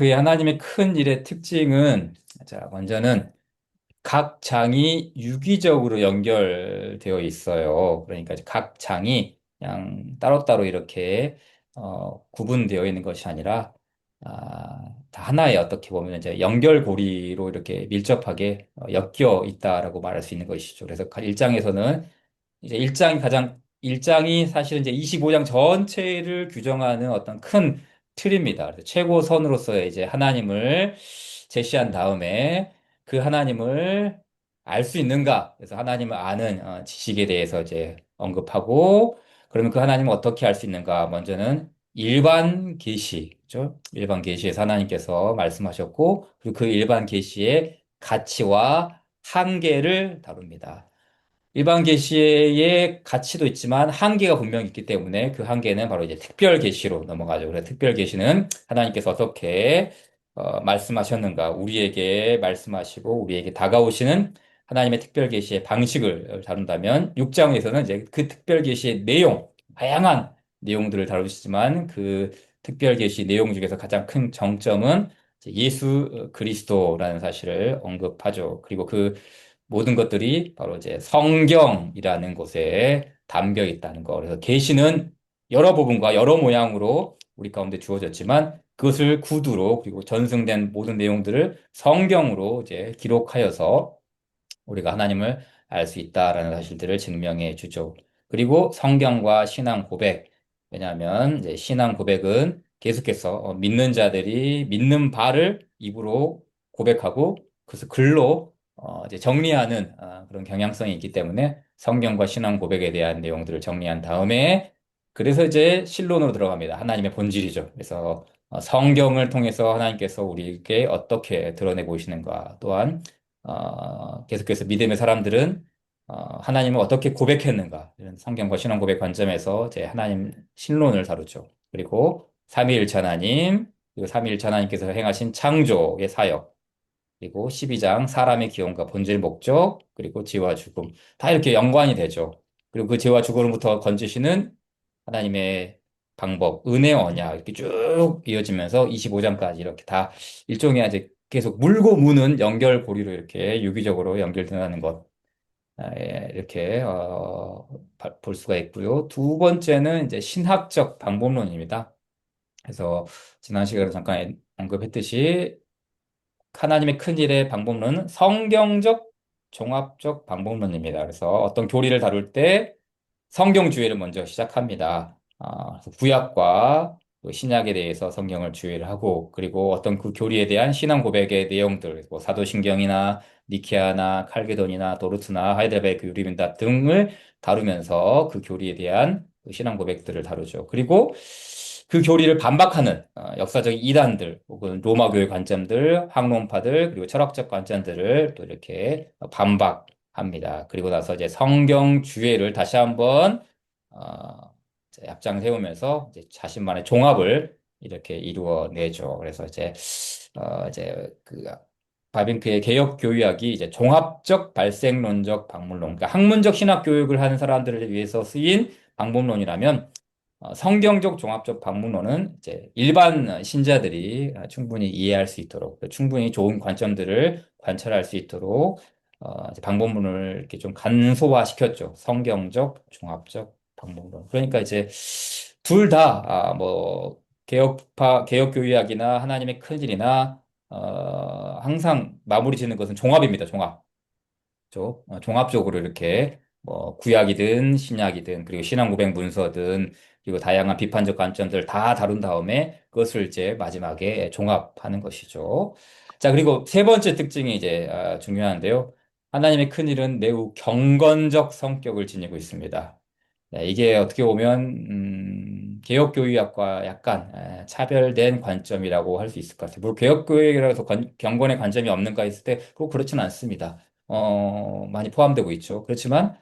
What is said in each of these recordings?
그의 하나님의 큰 일의 특징은, 자, 먼저는 각 장이 유기적으로 연결되어 있어요. 그러니까 이제 각 장이 그냥 따로따로 이렇게 구분되어 있는 것이 아니라 다 하나의 어떻게 보면 이제 연결고리로 이렇게 밀접하게 엮여 있다라고 말할 수 있는 것이죠. 그래서 1장에서는 이제 1장이 사실은 이제 25장 전체를 규정하는 어떤 큰 틀입니다. 그래서 최고선으로서의 이제 하나님을 제시한 다음에 그 하나님을 알 수 있는가? 그래서 하나님을 아는 지식에 대해서 이제 언급하고, 그러면 그 하나님을 어떻게 알 수 있는가? 먼저는 일반 계시죠. 일반 계시에서 하나님께서 말씀하셨고, 그리고 그 일반 계시의 가치와 한계를 다룹니다. 일반 계시의 가치도 있지만 한계가 분명히 있기 때문에 그 한계는 바로 이제 특별 계시로 넘어가죠. 그래서 특별 계시는 하나님께서 어떻게 말씀하셨는가, 우리에게 말씀하시고 우리에게 다가오시는 하나님의 특별 계시의 방식을 다룬다면 6장에서는 이제 그 특별 계시의 내용, 다양한 내용들을 다루시지만 그 특별 계시 내용 중에서 가장 큰 정점은 이제 예수 그리스도라는 사실을 언급하죠. 그리고 그 모든 것들이 바로 이제 성경이라는 곳에 담겨 있다는 거. 그래서 계시는 여러 부분과 여러 모양으로 우리 가운데 주어졌지만 그것을 구두로 그리고 전승된 모든 내용들을 성경으로 이제 기록하여서 우리가 하나님을 알 수 있다라는 사실들을 증명해 주죠. 그리고 성경과 신앙 고백. 왜냐하면 이제 신앙 고백은 계속해서 믿는 자들이 믿는 바를 입으로 고백하고 그것을 글로 이제 정리하는 그런 경향성이 있기 때문에 성경과 신앙 고백에 대한 내용들을 정리한 다음에 그래서 이제 신론으로 들어갑니다. 하나님의 본질이죠. 그래서 성경을 통해서 하나님께서 우리에게 어떻게 드러내 보이시는가 또한 계속해서 믿음의 사람들은 하나님을 어떻게 고백했는가 이런 성경과 신앙 고백 관점에서 제 하나님 신론을 다루죠. 그리고 삼위일체 하나님, 그리고 삼위일체 하나님께서 행하신 창조의 사역, 그리고 12장 사람의 기원과 본질 목적, 그리고 죄와 죽음 다 이렇게 연관이 되죠. 그리고 그 죄와 죽음으로부터 건지시는 하나님의 방법, 은혜 언약 이렇게 쭉 이어지면서 25장까지 이렇게 다 일종의 이제 계속 물고 무는 연결고리로 이렇게 유기적으로 연결된다는 것. 이렇게 볼 수가 있고요. 두 번째는 이제 신학적 방법론입니다. 그래서 지난 시간에 잠깐 언급했듯이 하나님의 큰 일의 방법론은 성경적 종합적 방법론입니다. 그래서 어떤 교리를 다룰 때 성경 주의를 먼저 시작합니다. 그래서 구약과 또 신약에 대해서 성경을 주의를 하고 그리고 어떤 그 교리에 대한 신앙 고백의 내용들, 뭐 사도신경이나 니케아나 칼게돈이나 도르트나 하이델베르크 유리민답 등을 다루면서 그 교리에 대한 그 신앙 고백들을 다루죠. 그리고 그 교리를 반박하는 역사적인 이단들 혹은 로마 교회 관점들, 학론파들 그리고 철학적 관점들을 또 이렇게 반박합니다. 그리고 나서 이제 성경 주의를 다시 한번 이제 앞장 세우면서 이제 자신만의 종합을 이렇게 이루어내죠. 그래서 이제 그 바빙크의 개혁 교육학이 이제 종합적 발생론적 방문론, 그러니까 학문적 신학 교육을 하는 사람들을 위해서 쓰인 방법론이라면 성경적 종합적 방문론은 이제 일반 신자들이 충분히 이해할 수 있도록 충분히 좋은 관점들을 관찰할 수 있도록 이제 방법론을 이렇게 좀 간소화시켰죠. 성경적 종합적 방법론. 그러니까 이제 둘 다 뭐 개혁교의학이나 하나님의 큰일이나 항상 마무리 짓는 것은 종합입니다. 종합. 종합적으로 이렇게 뭐 구약이든 신약이든 그리고 신앙 고백 문서든 그리고 다양한 비판적 관점들 다 다룬 다음에 그것을 이제 마지막에 종합하는 것이죠. 자, 그리고 세 번째 특징이 이제 중요한데요. 하나님의 큰일은 매우 경건적 성격을 지니고 있습니다. 네, 이게 어떻게 보면 개혁교육학과 약간 차별된 관점이라고 할 수 있을 것 같아요. 물론 개혁교육이라서 경건의 관점이 없는가 했을 때 꼭 그렇지는 않습니다. 많이 포함되고 있죠. 그렇지만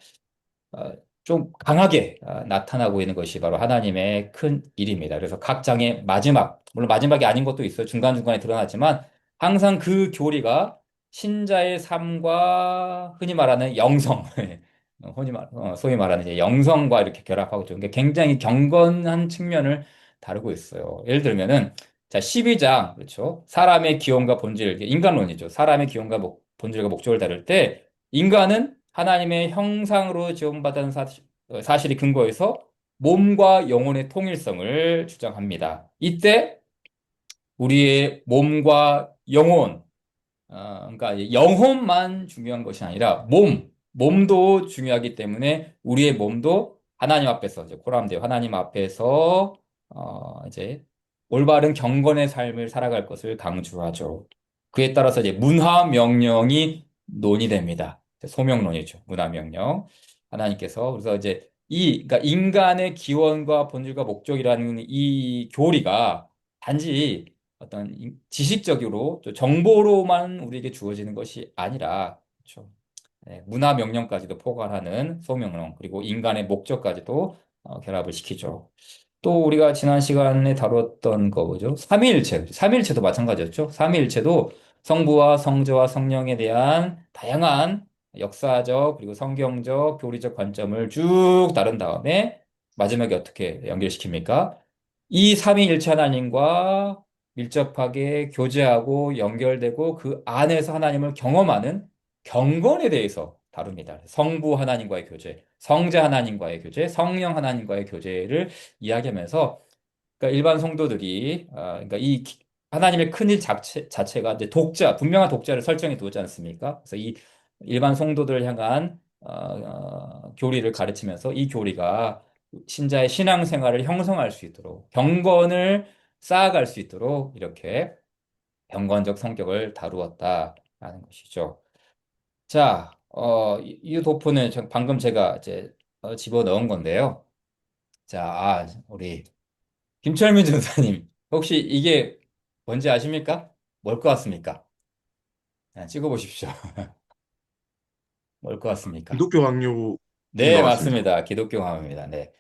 어, 좀 강하게 나타나고 있는 것이 바로 하나님의 큰 일입니다. 그래서 각 장의 마지막, 물론 마지막이 아닌 것도 있어요. 중간중간에 드러나지만 항상 그 교리가 신자의 삶과 흔히 말하는 영성, 소위 말하는 이제 영성과 이렇게 결합하고 있죠. 그러니까 굉장히 경건한 측면을 다루고 있어요. 예를 들면은 자, 12장, 그렇죠. 사람의 기원과 본질, 이게 인간론이죠. 사람의 기원과 본질과 목적을 다룰 때, 인간은 하나님의 형상으로 지원받은 사실이 근거해서 몸과 영혼의 통일성을 주장합니다. 이때 우리의 몸과 영혼, 그러니까 이제 영혼만 중요한 것이 아니라 몸도 중요하기 때문에 우리의 몸도 하나님 앞에서, 이제 코람데요. 하나님 앞에서, 이제 올바른 경건의 삶을 살아갈 것을 강조하죠. 그에 따라서 이제 문화 명령이 논의됩니다. 소명론이죠. 문화 명령. 하나님께서. 그래서 이제 그러니까 인간의 기원과 본질과 목적이라는 이 교리가 단지 어떤 지식적으로 또 정보로만 우리에게 주어지는 것이 아니라 그렇죠. 네, 문화 명령까지도 포괄하는 소명령 그리고 인간의 목적까지도 결합을 시키죠. 또 우리가 지난 시간에 다뤘던 거 뭐죠? 삼위일체. 삼위일체도 마찬가지였죠. 삼위일체도 성부와 성자와 성령에 대한 다양한 역사적 그리고 성경적 교리적 관점을 쭉 다룬 다음에 마지막에 어떻게 연결시킵니까? 이 삼위일체 하나님과 밀접하게 교제하고 연결되고 그 안에서 하나님을 경험하는 경건에 대해서 다룹니다. 성부 하나님과의 교제, 성자 하나님과의 교제, 성령 하나님과의 교제를 이야기하면서 그러니까 일반 성도들이 그러니까 하나님의 큰일 자체가 이제 분명한 독자를 설정해 두지 않습니까? 그래서 이 일반 성도들을 향한 교리를 가르치면서 이 교리가 신자의 신앙생활을 형성할 수 있도록 경건을 쌓아갈 수 있도록 이렇게 경건적 성격을 다루었다라는 것이죠. 자, 이 도표는 방금 제가 이제 집어 넣은 건데요. 자, 우리 김철민 전사님, 혹시 이게 뭔지 아십니까? 뭘 것 같습니까? 찍어보십시오. 뭘 것 같습니까? 기독교 강요인 것 네, 같습니다. 맞습니다. 기독교 강요입니다. 네.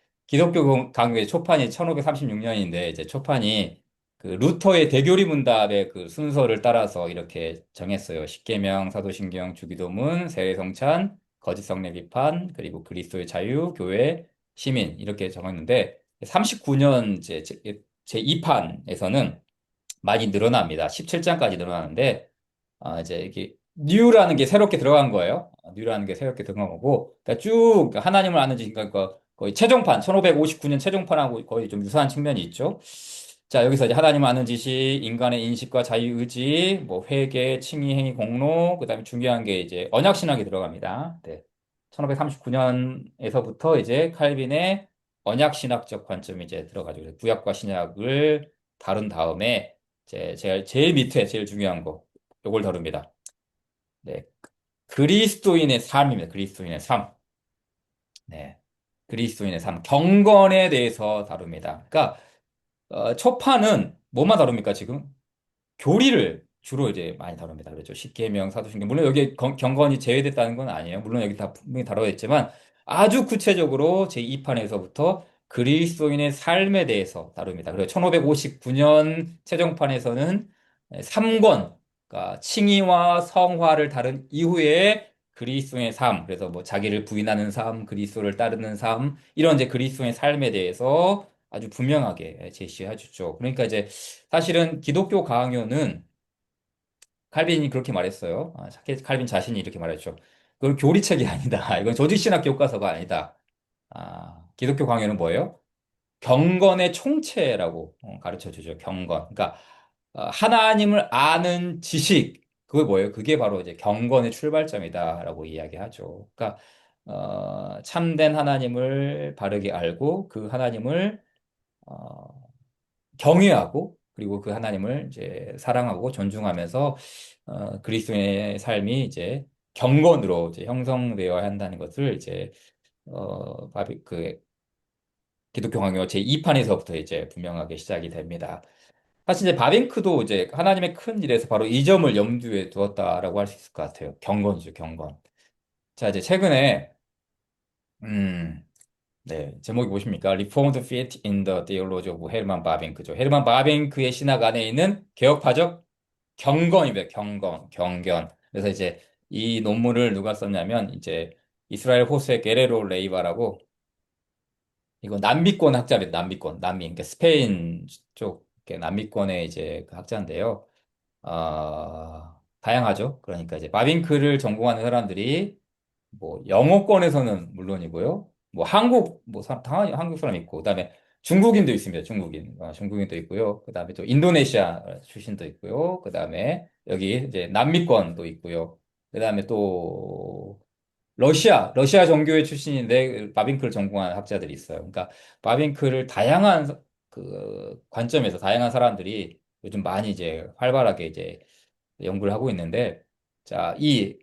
강요의 초판이 1536년인데, 이제 초판이 그 루터의 대교리 문답의 그 순서를 따라서 이렇게 정했어요. 십계명, 사도신경, 주기도문, 세례성찬, 거짓 성례 비판, 그리고 그리스도의 자유, 교회, 시민 이렇게 정했는데 39년 제 2판에서는 많이 늘어납니다. 17장까지 늘어나는데 이제 이게 뉴라는 게 새롭게 들어간 거예요. 뉴라는 게 새롭게 들어간 거고, 그러니까 쭉 그러니까 하나님을 아는 지식, 그러니까 거의 최종판, 1559년 최종판하고 거의 좀 유사한 측면이 있죠. 자, 여기서 이제 하나님을 아는 지식, 인간의 인식과 자유의지, 뭐 회개, 칭의, 행위, 공로, 그다음에 중요한 게 이제 언약 신학이 들어갑니다. 네. 1539년에서부터 이제 칼빈의 언약 신학적 관점이 이제 들어가지고 구약과 신약을 다룬 다음에 이제 제일 밑에 제일 중요한 거 요걸 다룹니다. 네. 그리스도인의 삶입니다. 그리스도인의 삶. 네. 그리스도인의 삶. 경건에 대해서 다룹니다. 그러니까, 초판은 뭐만 다룹니까, 지금? 교리를 주로 이제 많이 다룹니다. 그렇죠. 십계명, 사도신경. 물론 여기 경건이 제외됐다는 건 아니에요. 물론 여기 다 분명히 다뤄야 있지만 아주 구체적으로 제2판에서부터 그리스도인의 삶에 대해서 다룹니다. 그리고 1559년 최종판에서는 3권, 그러니까 칭의와 성화를 다룬 이후에 그리스도의 삶, 그래서 뭐 자기를 부인하는 삶, 그리스도를 따르는 삶, 이런 이제 그리스도의 삶에 대해서 아주 분명하게 제시해 주죠. 그러니까 이제 사실은 기독교 강요는 칼빈이 그렇게 말했어요. 칼빈 자신이 이렇게 말했죠. 그건 교리책이 아니다. 이건 조직신학 교과서가 아니다. 기독교 강요는 뭐예요? 경건의 총체라고 가르쳐 주죠. 경건. 그러니까 하나님을 아는 지식. 그게 뭐예요? 그게 바로 이제 경건의 출발점이다라고 이야기하죠. 그러니까 참된 하나님을 바르게 알고 그 하나님을 어, 경외하고 그리고 그 하나님을 이제 사랑하고 존중하면서 그리스도의 삶이 이제 경건으로 이제 형성되어야 한다는 것을 이제 그 기독교 강요 제2판에서부터 이제 분명하게 시작이 됩니다. 사실 이제 바빙크도 이제 하나님의 큰 일에서 바로 이 점을 염두에 두었다라고 할 수 있을 것 같아요. 경건이죠, 경건. 자, 이제 최근에 음, 네, 제목이 무엇입니까? Reformed Faith in the Theology of 헤르만 바빙크죠. 헤르만 바빙크의 신학 안에 있는 개혁파적 경건입니다. 경건. 그래서 이제 이 논문을 누가 썼냐면 이제 이스라엘 호세 게레로 레이바라고 이거 남비권 학자입니다. 남비권, 그러니까 스페인 쪽 남미권의 이제 그 학자인데요. 다양하죠. 그러니까 이제 바빙크를 전공하는 사람들이 뭐 영어권에서는 물론이고요. 뭐 한국 뭐 당연히 한국 사람 있고 그다음에 중국인도 있습니다. 중국인도 있고요. 그다음에 또 인도네시아 출신도 있고요. 그다음에 여기 이제 남미권도 있고요. 그다음에 또 러시아 종교의 출신인데 바빙크를 전공한 학자들이 있어요. 그러니까 바빙크를 다양한 그 관점에서 다양한 사람들이 요즘 많이 이제 활발하게 이제 연구를 하고 있는데 자, 이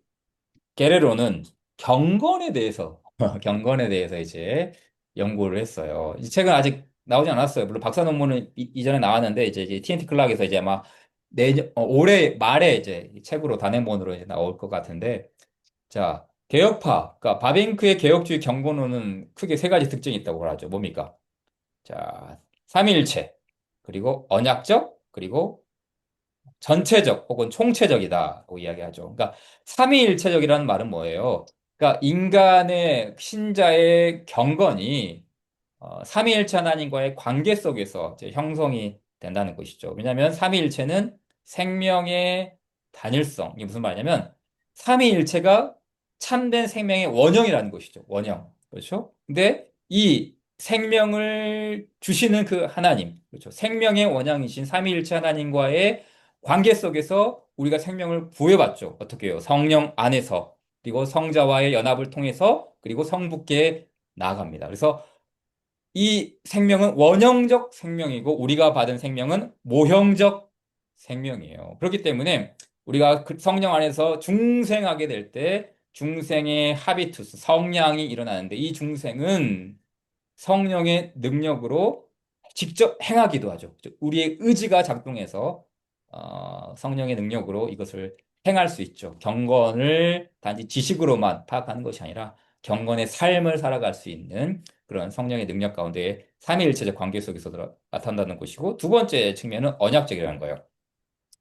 게레로는 경건에 대해서 경건에 대해서 이제 연구를 했어요. 이 책은 아직 나오지 않았어요. 물론 박사 논문은 이전에 나왔는데 이제 TNT 클락에서 이제 아마 올해 말에 이제 이 책으로 단행본으로 이제 나올 것 같은데 자, 개혁파, 그러니까 바빙크의 개혁주의 경고론은 크게 세 가지 특징이 있다고 하죠. 뭡니까? 자, 삼위일체, 그리고 언약적, 그리고 전체적 혹은 총체적이다고 이야기하죠. 그러니까 삼위일체적이라는 말은 뭐예요? 그러니까 인간의 신자의 경건이 삼위일체 하나님과의 관계 속에서 이제 형성이 된다는 것이죠. 왜냐하면 삼위일체는 생명의 단일성. 이게 무슨 말이냐면 삼위일체가 참된 생명의 원형이라는 것이죠. 원형. 그렇죠? 근데 이 생명을 주시는 그 하나님, 그렇죠? 생명의 원형이신 삼위일체 하나님과의 관계 속에서 우리가 생명을 부여받죠. 어떻게 해요? 성령 안에서 그리고 성자와의 연합을 통해서 그리고 성부께 나아갑니다. 그래서 이 생명은 원형적 생명이고 우리가 받은 생명은 모형적 생명이에요. 그렇기 때문에 우리가 그 성령 안에서 중생하게 될 때 중생의 하비투스, 성량이 일어나는데 이 중생은 성령의 능력으로 직접 행하기도 하죠. 우리의 의지가 작동해서 성령의 능력으로 이것을 행할 수 있죠. 경건을 단지 지식으로만 파악하는 것이 아니라 경건의 삶을 살아갈 수 있는 그런 성령의 능력 가운데 삼위일체적 관계 속에서 나타난다는 것이고 두 번째 측면은 언약적이라는 거예요.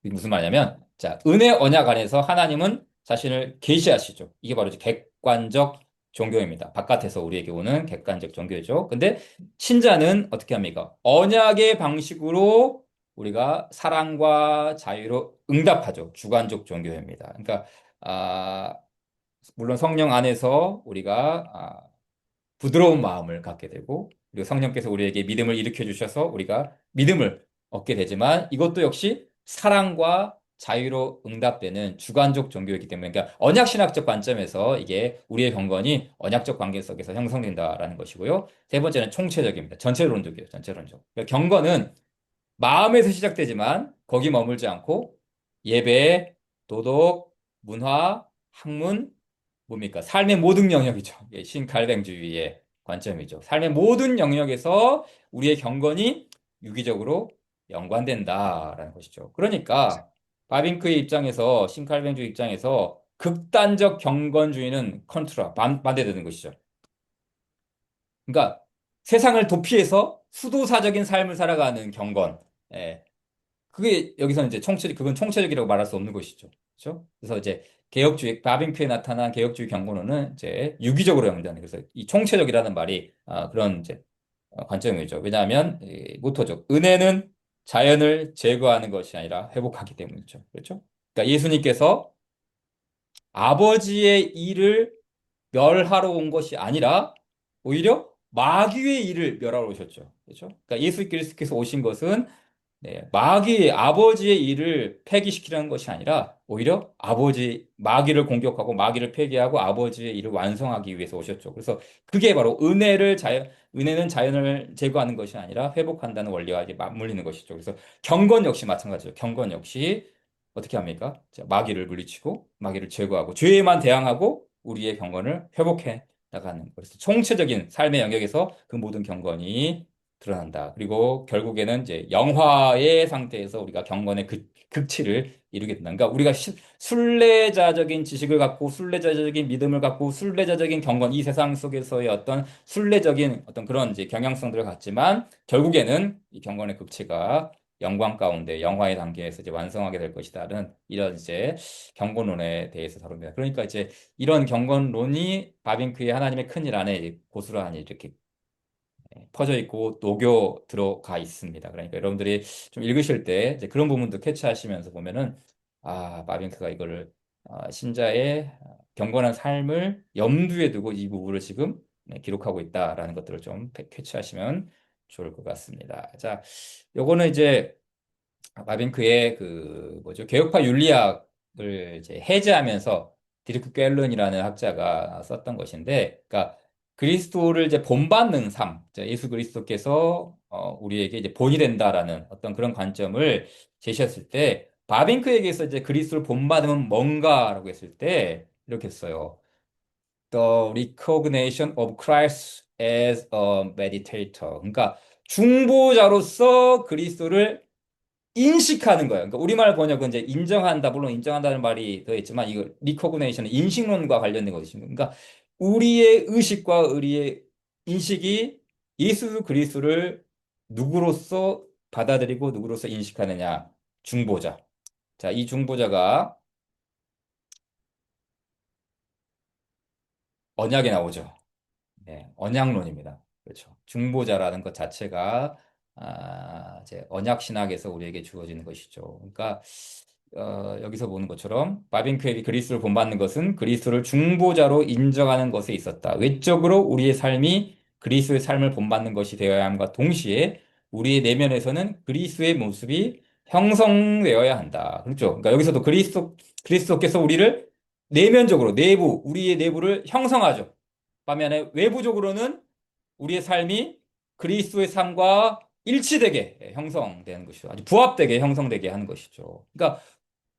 이게 무슨 말이냐면 자, 은혜 언약 안에서 하나님은 자신을 계시하시죠. 이게 바로 이제 객관적 종교입니다. 바깥에서 우리에게 오는 객관적 종교죠. 근데 신자는 어떻게 합니까? 언약의 방식으로 우리가 사랑과 자유로 응답하죠. 주관적 종교입니다. 그러니까 아, 물론 성령 안에서 우리가 부드러운 마음을 갖게 되고 그리고 성령께서 우리에게 믿음을 일으켜 주셔서 우리가 믿음을 얻게 되지만 이것도 역시 사랑과 자유로 응답되는 주관적 종교이기 때문에 그러니까 언약신학적 관점에서 이게 우리의 경건이 언약적 관계 속에서 형성된다라는 것이고요. 세 번째는 총체적입니다. 전체론적이에요. 전체론적. 그러니까 경건은 마음에서 시작되지만 거기 머물지 않고 예배, 도덕, 문화, 학문, 뭡니까? 삶의 모든 영역이죠. 예, 신칼뱅주의의 관점이죠. 삶의 모든 영역에서 우리의 경건이 유기적으로 연관된다라는 것이죠. 그러니까 바빙크의 입장에서 신칼뱅주의 입장에서 극단적 경건주의는 반대되는 것이죠. 그러니까 세상을 도피해서 수도사적인 삶을 살아가는 경건. 예, 그게 여기서는 이제 그건 총체적이라고 말할 수 없는 것이죠. 그렇죠? 그래서 이제 바빙크에 나타난 개혁주의 경고론은 이제 유기적으로 연구하는 그래서 이 총체적이라는 말이 그런 이제 관점이죠. 왜냐하면 이 모토죠. 은혜는 자연을 제거하는 것이 아니라 회복하기 때문이죠. 그렇죠? 그러니까 예수님께서 아버지의 일을 멸하러 온 것이 아니라 오히려 마귀의 일을 멸하러 오셨죠. 그렇죠? 그러니까 예수 그리스도께서 오신 것은 아버지의 일을 폐기시키려는 것이 아니라 오히려 마귀를 공격하고 마귀를 폐기하고 아버지의 일을 완성하기 위해서 오셨죠. 그래서 그게 바로 은혜는 자연을 제거하는 것이 아니라 회복한다는 원리와 이게 맞물리는 것이죠. 그래서 경건 역시 마찬가지죠. 경건 역시 어떻게 합니까? 자, 마귀를 물리치고 마귀를 제거하고 죄에만 대항하고 우리의 경건을 회복해 나가는 거. 그래서 총체적인 삶의 영역에서 그 모든 경건이 드러난다. 그리고 결국에는 이제 영화의 상태에서 우리가 경건의 극치를 이루게 된다. 그러니까 우리가 순례자적인 지식을 갖고 순례자적인 믿음을 갖고 순례자적인 경건, 이 세상 속에서의 어떤 순례적인 어떤 그런 이제 경향성들을 갖지만 결국에는 이 경건의 극치가 영광 가운데 영화의 단계에서 이제 완성하게 될 것이다는 이런 이제 경건론에 대해서 다룹니다. 그러니까 이제 이런 경건론이 바빙크의 하나님의 큰일 안에 고스란히 이렇게 퍼져 있고 녹여 들어가 있습니다. 그러니까 여러분들이 좀 읽으실 때 이제 그런 부분도 캐치하시면서 보면은 마빈크가 이거를 신자의 경건한 삶을 염두에 두고 이 부분을 지금 기록하고 있다라는 것들을 좀 캐치하시면 좋을 것 같습니다. 자, 요거는 이제 마빈크의 그 뭐죠? 개혁파 윤리학을 이제 해제하면서 디르크 꿰른이라는 학자가 썼던 것인데, 그러니까 그리스도를 이제 본받는 삶, 이제 예수 그리스도께서 우리에게 이제 본이 된다라는 어떤 그런 관점을 제시했을 때, 바빙크에게서 이제 그리스도를 본받으면 뭔가라고 했을 때 이렇게 했어요. The recognition of Christ as a meditator. 그러니까 중보자로서 그리스도를 인식하는 거예요. 그러니까 우리말 번역은 이제 인정한다, 물론 인정한다는 말이 더 있지만 이거 리코그네이션은 인식론과 관련된 것입니다. 그러니까 우리의 의식과 우리의 인식이 예수 그리스도를 누구로서 받아들이고 누구로서 인식하느냐, 중보자. 자, 이 중보자가 언약에 나오죠. 네, 언약론입니다. 그렇죠. 중보자라는 것 자체가 이제 언약 신학에서 우리에게 주어지는 것이죠. 그러니까 여기서 보는 것처럼 바빙크에게 그리스도를 본받는 것은 그리스도를 중보자로 인정하는 것에 있었다. 외적으로 우리의 삶이 그리스도의 삶을 본받는 것이 되어야 함과 동시에 우리의 내면에서는 그리스도의 모습이 형성되어야 한다. 그렇죠. 그러니까 여기서도 그리스도께서 우리를 내면적으로 우리의 내부를 형성하죠. 반면에 외부적으로는 우리의 삶이 그리스도의 삶과 일치되게 형성되는 것이죠. 아주 부합되게 형성되게 하는 것이죠. 그러니까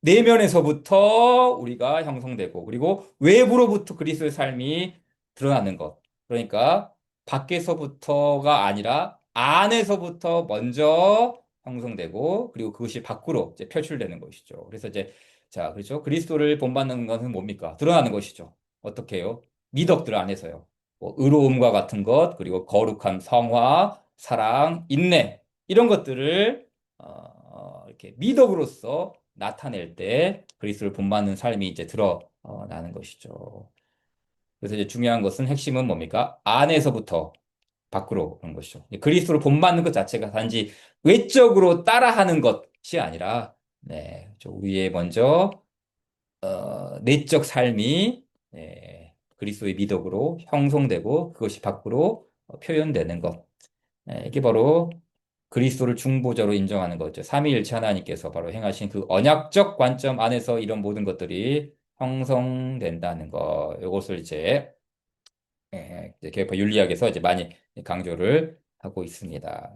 내면에서부터 우리가 형성되고 그리고 외부로부터 그리스도의 삶이 드러나는 것. 그러니까 밖에서부터가 아니라 안에서부터 먼저 형성되고 그리고 그것이 밖으로 이제 표출되는 것이죠. 그래서 이제 자, 그렇죠. 그리스도를 본받는 것은 뭡니까? 드러나는 것이죠. 어떻게 해요? 미덕들 안에서요. 뭐 의로움과 같은 것, 그리고 거룩한 성화, 사랑, 인내 이런 것들을 이렇게 미덕으로서 나타낼 때 그리스도를 본받는 삶이 이제 드러나는 것이죠. 그래서 이제 중요한 것은 핵심은 뭡니까? 안에서부터 밖으로 그런 것이죠. 그리스도를 본받는 것 자체가 단지 외적으로 따라하는 것이 아니라 우리의 먼저 내적 삶이 그리스도의 미덕으로 형성되고 그것이 밖으로 표현되는 것. 이게 바로 그리스도를 중보자로 인정하는 거죠. 삼위일체 하나님께서 바로 행하신 그 언약적 관점 안에서 이런 모든 것들이 형성된다는 거. 이것을 이제 개혁파 윤리학에서 이제 많이 강조를 하고 있습니다.